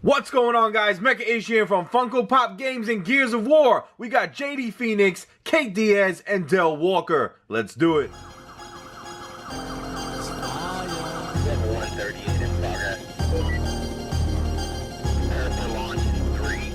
What's going on, guys? Mecha Ish here from Funko Pop Games and Gears of War. We got JD FENIX, Kait Diaz, and Del Walker. Let's do it. Level 130 is in progress. Prepare for launch in 3,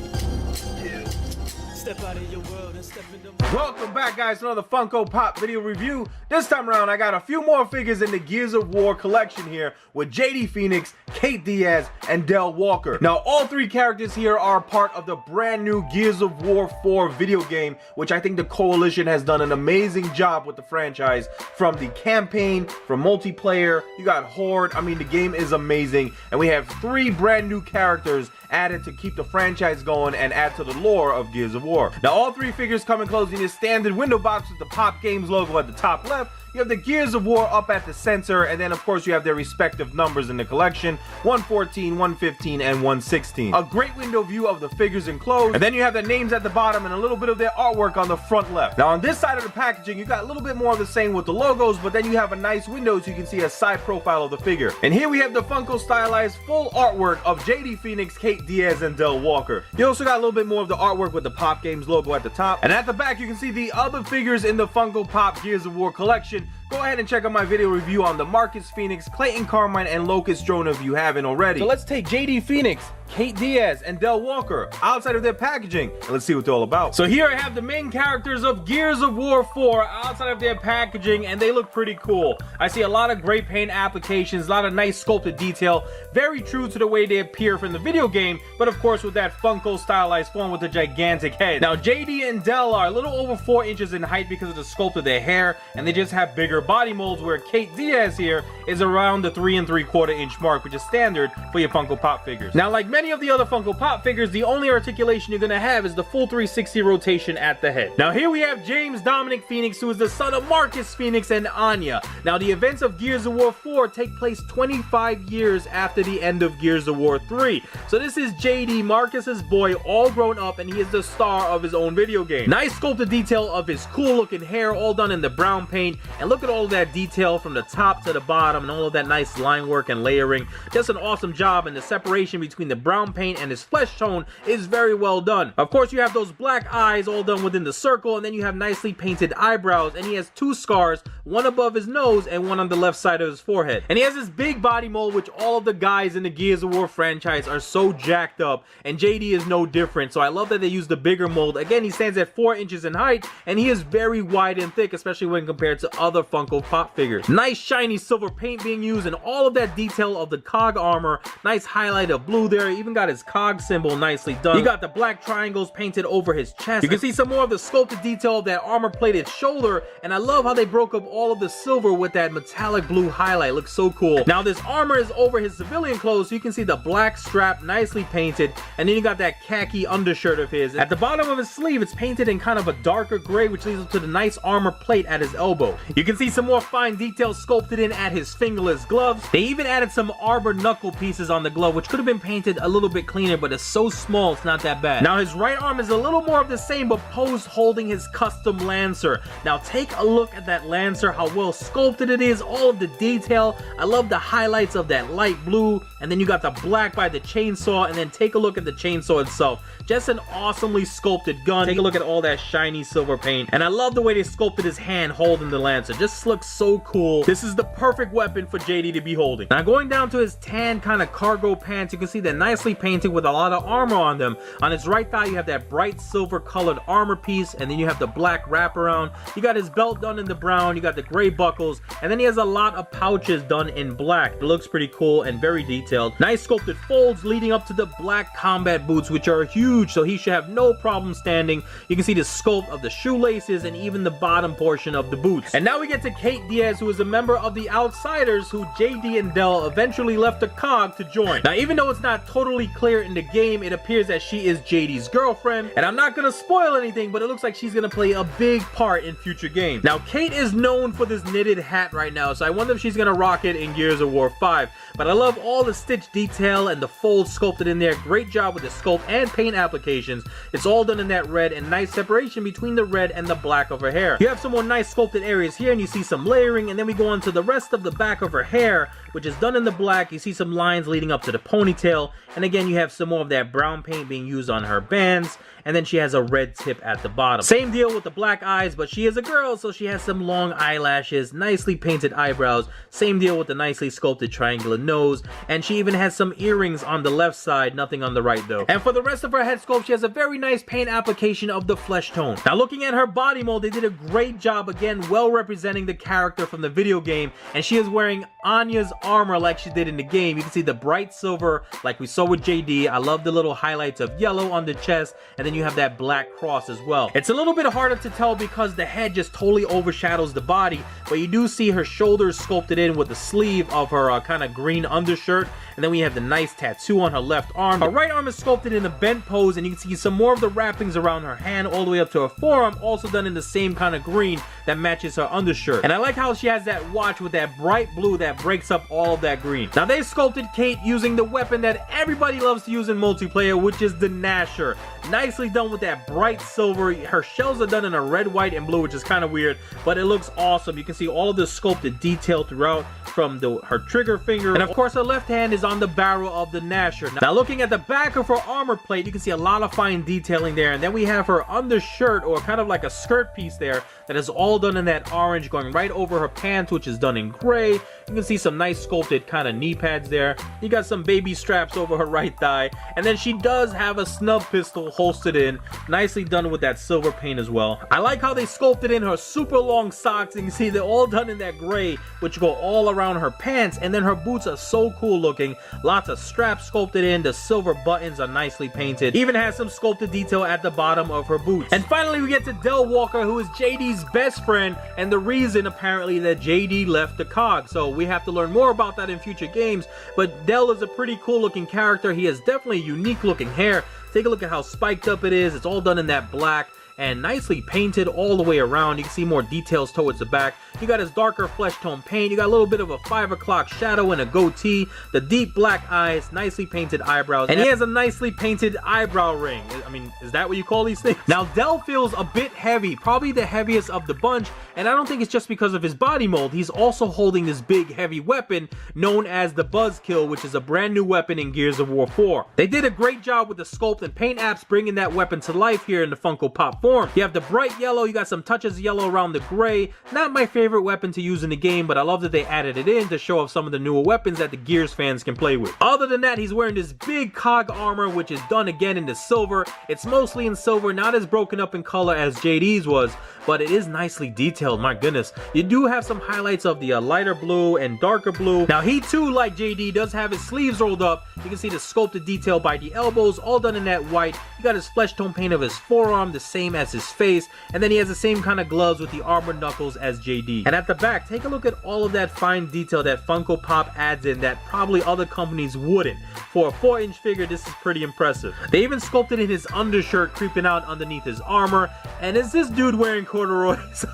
2. Step out of your world and step into Welcome back, guys, to another Funko Pop video review. This time around, I got a few more figures in the Gears of War collection here with JD FENIX, Kait Diaz, and Del Walker. Now, all three characters here are part of the brand new Gears of War 4 video game, which I think the Coalition has done an amazing job with the franchise. From the campaign, from multiplayer, you got Horde. I mean, the game is amazing, and we have three brand new characters added to keep the franchise going and add to the lore of Gears of War. Now, all three figures come enclosed in this standard window box with the Pop Games logo at the top left. You have the Gears of War up at the center, and then of course you have their respective numbers in the collection: 114, 115, and 116. A great window view of the figures enclosed, and then you have the names at the bottom and a little bit of their artwork on the front left. Now on this side of the packaging, you got a little bit more of the same with the logos, but then you have a nice window so you can see a side profile of the figure. And here we have the Funko stylized full artwork of JD FENIX, Kait Diaz, and Del Walker. You also got a little bit more of the artwork with the Pop Games logo at the top, and at the back you can see the other figures in the Funko Pop Gears of War collection. Go ahead and check out my video review on the Marcus Phoenix, Clayton Carmine, and Locust Drone if you haven't already. So let's take JD FENIX, Kait Diaz, and Del Walker outside of their packaging, and let's see what they're all about. So here I have the main characters of Gears of War 4 outside of their packaging, and they look pretty cool. I see a lot of great paint applications, a lot of nice sculpted detail, very true to the way they appear from the video game, but of course with that Funko stylized form with the gigantic head. Now JD and Del are a little over 4 inches in height because of the sculpt of their hair, and they just have bigger body molds, where Kait Diaz here is around the 3 3/4 inch mark, which is standard for your Funko Pop figures. Now, like many of the other Funko Pop figures, the only articulation you're gonna have is the full 360 rotation at the head. Now here we have James Dominic Phoenix, who is the son of Marcus Phoenix and Anya. Now the events of Gears of War 4 take place 25 years after the end of Gears of War 3. So this is JD, Marcus's boy, all grown up, and he is the star of his own video game. Nice sculpted detail of his cool looking hair, all done in the brown paint, and look at all of that detail from the top to the bottom and all of that nice line work and layering. Just an awesome job, and the separation between the brown paint and his flesh tone is very well done. Of course, you have those black eyes all done within the circle, and then you have nicely painted eyebrows, and he has 2 scars, one above his nose and one on the left side of his forehead. And he has this big body mold, which all of the guys in the Gears of War franchise are so jacked up, and JD is no different. So I love that they use the bigger mold. Again, he stands at 4 inches in height, and he is very wide and thick, especially when compared to other Funko Pop figures. Nice shiny silver paint being used, and all of that detail of the cog armor. Nice highlight of blue there. Even got his cog symbol nicely done. You got the black triangles painted over his chest. You can see some more of the sculpted detail of that armor plated shoulder, and I love how they broke up all of the silver with that metallic blue highlight. Looks so cool. Now this armor is over his civilian clothes, so you can see the black strap nicely painted, and then you got that khaki undershirt of his. At the bottom of his sleeve, it's painted in kind of a darker gray, which leads up to the nice armor plate at his elbow. You can see some more fine details sculpted in at his fingerless gloves. They even added some arbor knuckle pieces on the glove, which could have been painted a little bit cleaner, but it's so small it's not that bad. Now his right arm is a little more of the same, but posed holding his custom Lancer. Now take a look at that Lancer, how well sculpted it is, all of the detail. I love the highlights of that light blue, and then you got the black by the chainsaw, and then take a look at the chainsaw itself. Just an awesomely sculpted gun. Take a look at all that shiny silver paint, and I love the way they sculpted his hand holding the Lancer. Just looks so cool. This is the perfect weapon for JD to be holding. Now going down to his tan kind of cargo pants, you can see they're nicely painted with a lot of armor on them. On his right thigh, you have that bright silver colored armor piece, and then you have the black wraparound. You got his belt done in the brown, you got the gray buckles, and then he has a lot of pouches done in black. It looks pretty cool and very detailed. Nice sculpted folds leading up to the black combat boots, which are huge, so he should have no problem standing. You can see the sculpt of the shoelaces and even the bottom portion of the boots. And now we get to Kait Diaz, who is a member of the Outsiders, who JD and Del eventually left a cog to join. Now even though it's not totally clear in the game, it appears that she is JD's girlfriend, and I'm not gonna spoil anything, but it looks like she's gonna play a big part in future games. Now Kait is known for this knitted hat right now, so I wonder if she's gonna rock it in Gears of War 5. But I love all the stitch detail and the folds sculpted in there. Great job with the sculpt and paint applications. It's all done in that red, and nice separation between the red and the black of her hair. You have some more nice sculpted areas here, and you you see some layering, and then we go on to the rest of the back of her hair, which is done in the black. You see some lines leading up to the ponytail, and again you have some more of that brown paint being used on her bands, and then she has a red tip at the bottom. Same deal with the black eyes, but she is a girl, so she has some long eyelashes, nicely painted eyebrows. Same deal with the nicely sculpted triangular nose, and she even has some earrings on the left side, nothing on the right though. And for the rest of her head sculpt, she has a very nice paint application of the flesh tone. Now looking at her body mold, they did a great job, again, well representing the character from the video game, and she is wearing Anya's armor like she did in the game. You can see the bright silver like we saw with JD. I love the little highlights of yellow on the chest, and then you have that black cross as well. It's a little bit harder to tell because the head just totally overshadows the body, but you do see her shoulders sculpted in with the sleeve of her kind of green undershirt, and then we have the nice tattoo on her left arm. Her right arm is sculpted in a bent pose, and you can see some more of the wrappings around her hand all the way up to her forearm, also done in the same kind of green that matches her undershirt. And I like how she has that watch with that bright blue that breaks up all of that green. Now they sculpted Kait using the weapon that everybody loves to use in multiplayer, which is the Gnasher. Nicely done with that bright silver. Her shells are done in a red, white, and blue, which is kind of weird, but it looks awesome. You can see all of the sculpted detail throughout, from her trigger finger, and of course her left hand is on the barrel of the Gnasher. Now looking at the back of her armor plate, you can see a lot of fine detailing there, and then we have her undershirt, or kind of like a skirt piece there, that is all done in that orange going right over her pants, which is done in gray. You can see some nice sculpted kind of knee pads there. You got some baby straps over her right thigh, and then she does have a snub pistol holstered in, nicely done with that silver paint as well. I like how they sculpted in her super long socks, and you can see they're all done in that gray, which go all around her pants, and then her boots are so cool looking. Lots of straps sculpted in, the silver buttons are nicely painted, even has some sculpted detail at the bottom of her boots. And finally we get to Del Walker, who is JD's best friend, and the reason apparently that JD left the COG. So we have to learn more about that in future games, but Del is a pretty cool looking character. He has definitely unique looking hair. Take a look at how spiked up it is. It's all done in that black and nicely painted all the way around. You can see more details towards the back. You got his darker flesh tone paint. You got a little bit of a 5 o'clock shadow and a goatee, the deep black eyes, nicely painted eyebrows, and he has a nicely painted eyebrow ring. I mean, is that what you call these things? Now Del feels a bit heavy, probably the heaviest of the bunch, and I don't think it's just because of his body mold. He's also holding this big heavy weapon known as the Buzzkill, which is a brand new weapon in Gears of War 4. They did a great job with the sculpt and paint apps bringing that weapon to life here in the Funko Pop form. You have the bright yellow, you got some touches of yellow around the gray. Not my favorite weapon to use in the game, but I love that they added it in to show off some of the newer weapons that the Gears fans can play with. Other than that, he's wearing this big COG armor, which is done again in the silver. It's mostly in silver, not as broken up in color as JD's was, but it is nicely detailed. My goodness, you do have some highlights of the lighter blue and darker blue. Now he too, like JD, does have his sleeves rolled up. You can see the sculpted detail by the elbows, all done in that white. You got his flesh tone paint of his forearm, the same as his face, and then he has the same kind of gloves with the armored knuckles as JD. And at the back, take a look at all of that fine detail that Funko Pop adds in that probably other companies wouldn't. For a 4-inch figure, this is pretty impressive. They even sculpted in his undershirt creeping out underneath his armor. And is this dude wearing corduroys?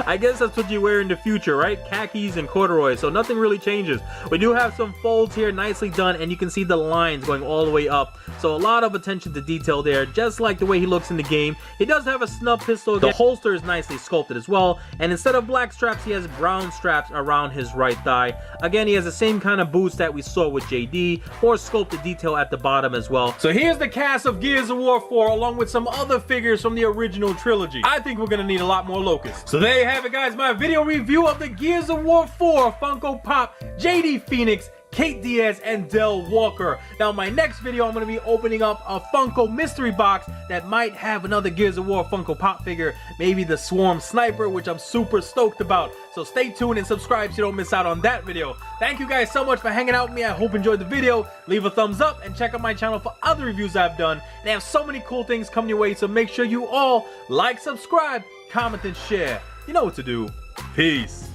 I guess that's what you wear in the future, right? Khakis and corduroys, so nothing really changes. We do have some folds here, nicely done, and you can see the lines going all the way up. So a lot of attention to detail there, just like the way he looks in the game. He does have a snub pistol. The holster is nicely sculpted as well, and instead of black straps, he has brown straps around his right thigh. Again, he has the same kind of boots that we saw with JD, or sculpted detail at the bottom as well. So here's the cast of Gears of War 4 along with some other figures from the original trilogy. I think we're gonna need a lot more locusts. So there you have it, guys, my video review of the Gears of War 4 Funko Pop, JD FENIX, Kait Diaz, and Del Walker. Now, my next video, I'm going to be opening up a Funko mystery box that might have another Gears of War Funko Pop figure, maybe the Swarm Sniper, which I'm super stoked about. So stay tuned and subscribe so you don't miss out on that video. Thank you guys so much for hanging out with me. I hope you enjoyed the video. Leave a thumbs up and check out my channel for other reviews I've done. And I have so many cool things coming your way, so make sure you all like, subscribe, comment, and share. You know what to do. Peace.